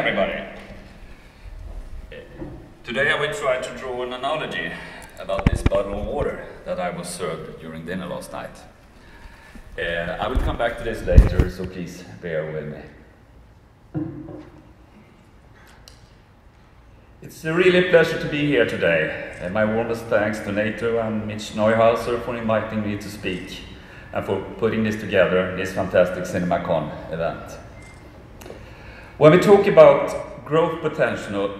everybody. Today I will try to draw an analogy about this bottle of water that I was served during dinner last night. I will come back to this later, so please bear with me. It's a really pleasure to be here today. My warmest thanks to NATO and Mitch Neuhauser for inviting me to speak and for putting this together, this fantastic Cinemacon event. When we talk about growth potential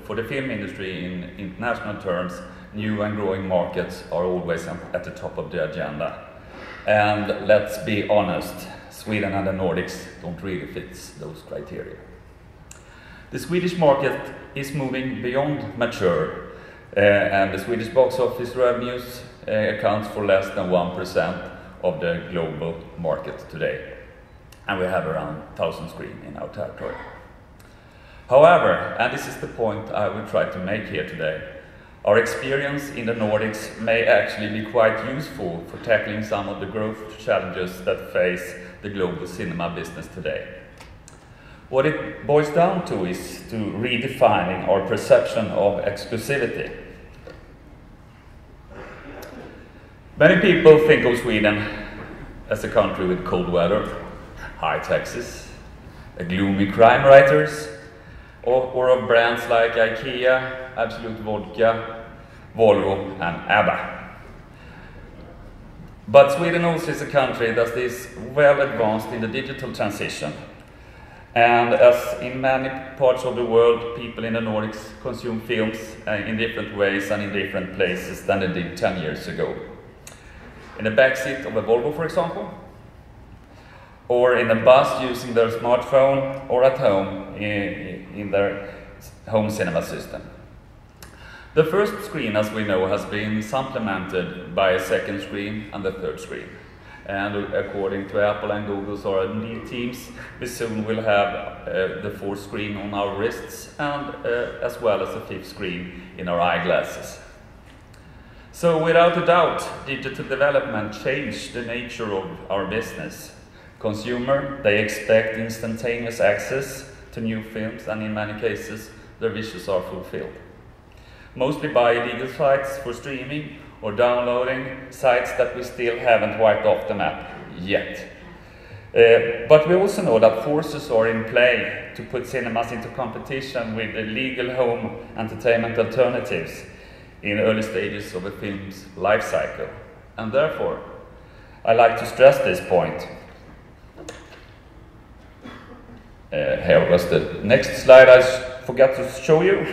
for the film industry in international terms, new and growing markets are always at the top of the agenda. And let's be honest, Sweden and the Nordics don't really fit those criteria. The Swedish market is moving beyond mature, and the Swedish box office revenues accounts for less than 1% of the global market today. And we have around 1,000 screens in our territory. However, and this is the point I will try to make here today, our experience in the Nordics may actually be quite useful for tackling some of the growth challenges that face the global cinema business today. What it boils down to is to redefining our perception of exclusivity. Many people think of Sweden as a country with cold weather, high taxes, a gloomy crime writers, or of brands like IKEA, Absolut Vodka, Volvo and ABBA. But Sweden also is a country that is well advanced in the digital transition. And as in many parts of the world, people in the Nordics consume films in different ways and in different places than they did 10 years ago. In the backseat of a Volvo, for example, or in a bus using their smartphone, or at home in their home cinema system. The first screen, as we know, has been supplemented by a second screen and a third screen. And according to Apple and Google's R&D teams, we soon will have the fourth screen on our wrists and as well as a fifth screen in our eyeglasses. So without a doubt, digital development changed the nature of our business. Consumer, they expect instantaneous access to new films, and in many cases, their wishes are fulfilled. Mostly by illegal sites for streaming or downloading, sites that we still haven't wiped off the map yet. But we also know that forces are in play to put cinemas into competition with illegal home entertainment alternatives in early stages of a film's life cycle. And therefore, I like to stress this point. Here was the next slide I forgot to show you.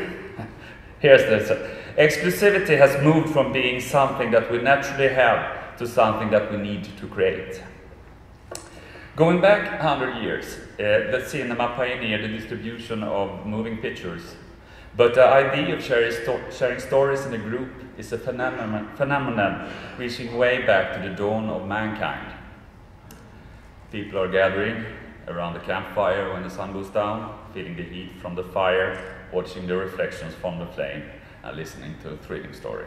Here's this. Exclusivity has moved from being something that we naturally have to something that we need to create. Going back 100 years, the cinema pioneered the distribution of moving pictures. But the idea of sharing stories in a group is a phenomenon reaching way back to the dawn of mankind. People are gathering around the campfire when the sun goes down, feeling the heat from the fire, watching the reflections from the flame, and listening to a thrilling story.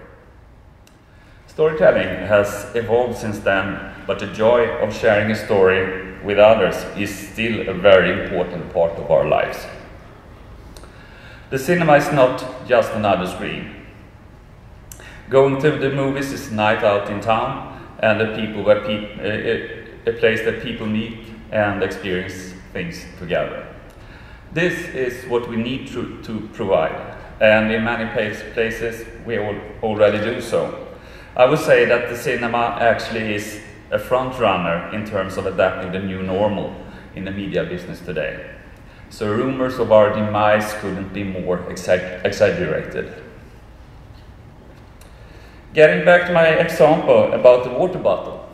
Storytelling has evolved since then, but the joy of sharing a story with others is still a very important part of our lives. The cinema is not just another screen. Going to the movies is a night out in town, and a place that people meet and experience things together. This is what we need to provide, and in many places we already do so. I would say that the cinema actually is a front runner in terms of adapting the new normal in the media business today. So rumors of our demise couldn't be more exaggerated. Getting back to my example about the water bottle.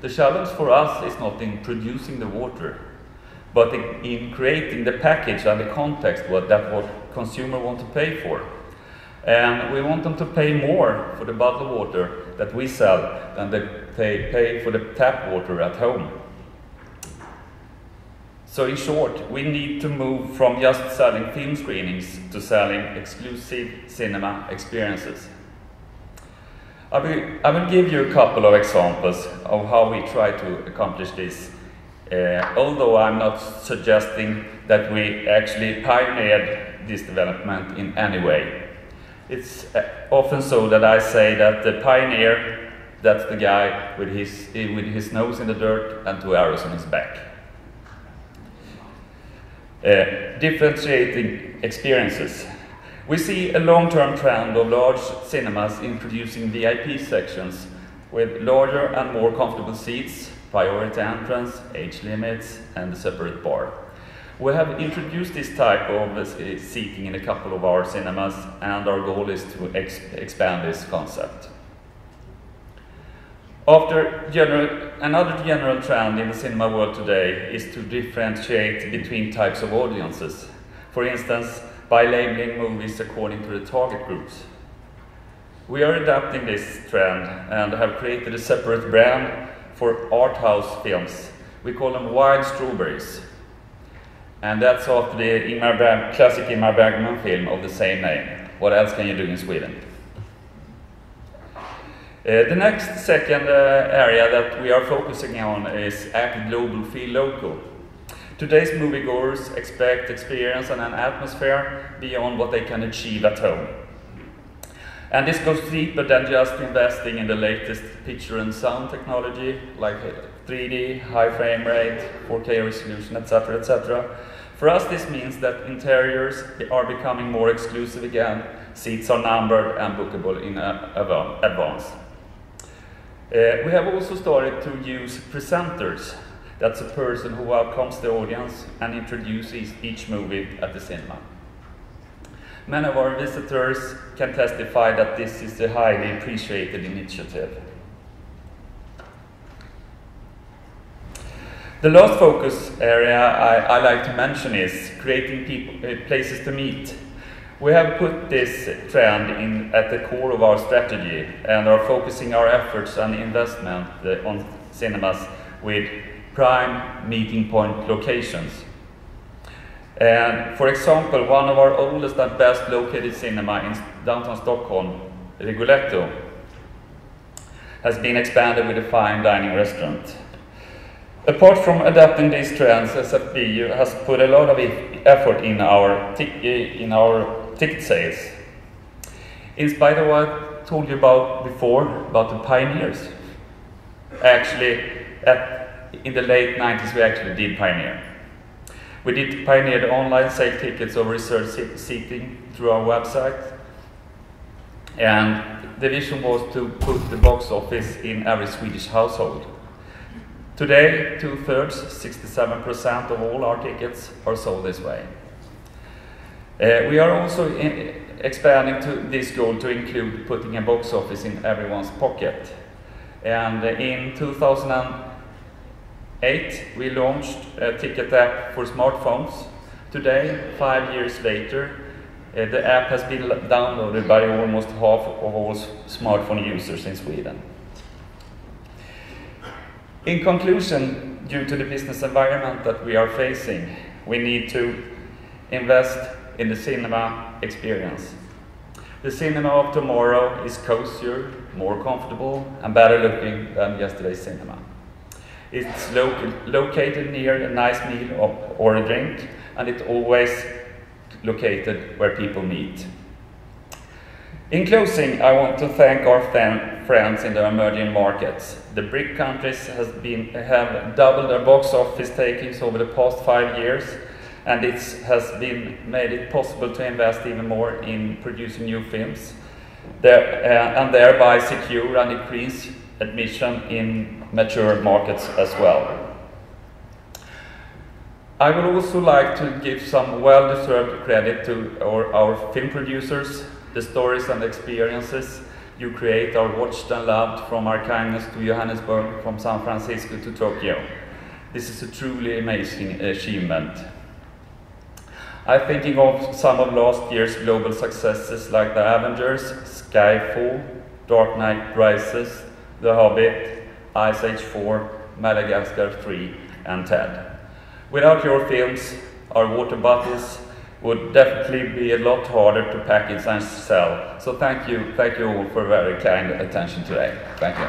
The challenge for us is not in producing the water, but in creating the package and the context that what consumer want to pay for. And we want them to pay more for the bottled water that we sell than they pay for the tap water at home. So in short, we need to move from just selling film screenings to selling exclusive cinema experiences. I will give you a couple of examples of how we try to accomplish this although I'm not suggesting that we actually pioneered this development in any way. It's often so that I say that the pioneer, that's the guy with his nose in the dirt and 2 arrows on his back. Differentiating experiences. We see a long-term trend of large cinemas introducing VIP sections with larger and more comfortable seats, priority entrance, age limits, and a separate bar. We have introduced this type of seating in a couple of our cinemas, and our goal is to expand this concept. Another general trend in the cinema world today is to differentiate between types of audiences. For instance, by labeling movies according to the target groups. We are adapting this trend and have created a separate brand for art house films. We call them Wild Strawberries. And that's after the classic Ingmar Bergman film of the same name. What else can you do in Sweden? The next second area that we are focusing on is Act Global, Feel Local. Today's moviegoers expect experience and an atmosphere beyond what they can achieve at home. And this goes deeper than just investing in the latest picture and sound technology, like 3D, high frame rate, 4K resolution, etc., etc. For us, this means that interiors are becoming more exclusive again, seats are numbered and bookable in advance. We have also started to use presenters. That's a person who welcomes the audience and introduces each movie at the cinema. Many of our visitors can testify that this is a highly appreciated initiative. The last focus area I like to mention is creating places to meet. We have put this trend at the core of our strategy and are focusing our efforts and investment on cinemas with prime meeting point locations. And for example, one of our oldest and best located cinema in downtown Stockholm, Rigoletto, has been expanded with a fine dining restaurant. Apart from adapting these trends, SFB has put a lot of effort in our ticket sales. In spite of what I told you about before, about the pioneers, actually in the late 90s we actually did pioneer. We did pioneer the online sale tickets of reserved seating through our website, and the vision was to put the box office in every Swedish household. Today, 2/3, 67% of all our tickets are sold this way. We are also expanding to this goal to include putting a box office in everyone's pocket. And in 2008, we launched a ticket app for smartphones. Today, 5 years later, the app has been downloaded by almost half of all smartphone users in Sweden. In conclusion, due to the business environment that we are facing, we need to invest in the cinema experience. The cinema of tomorrow is cozier, more comfortable, and better looking than yesterday's cinema. It's located near a nice meal or a drink, and it's always located where people meet. In closing, I want to thank our friends in the emerging markets. The BRIC countries have doubled their box office takings over the past 5 years, and it has made it possible to invest even more in producing new films, and thereby secure and increase admission in mature markets as well. I would also like to give some well-deserved credit to our film producers. The stories and experiences you create are watched and loved from Arkansas to Johannesburg, from San Francisco to Tokyo. This is a truly amazing achievement. I'm thinking of some of last year's global successes like The Avengers, Skyfall, Dark Knight Rises, The Hobbit, Ice Age 4, Madagascar 3, and Ted. Without your films, our water bottles would definitely be a lot harder to package and sell. So thank you all for very kind attention today. Thank you.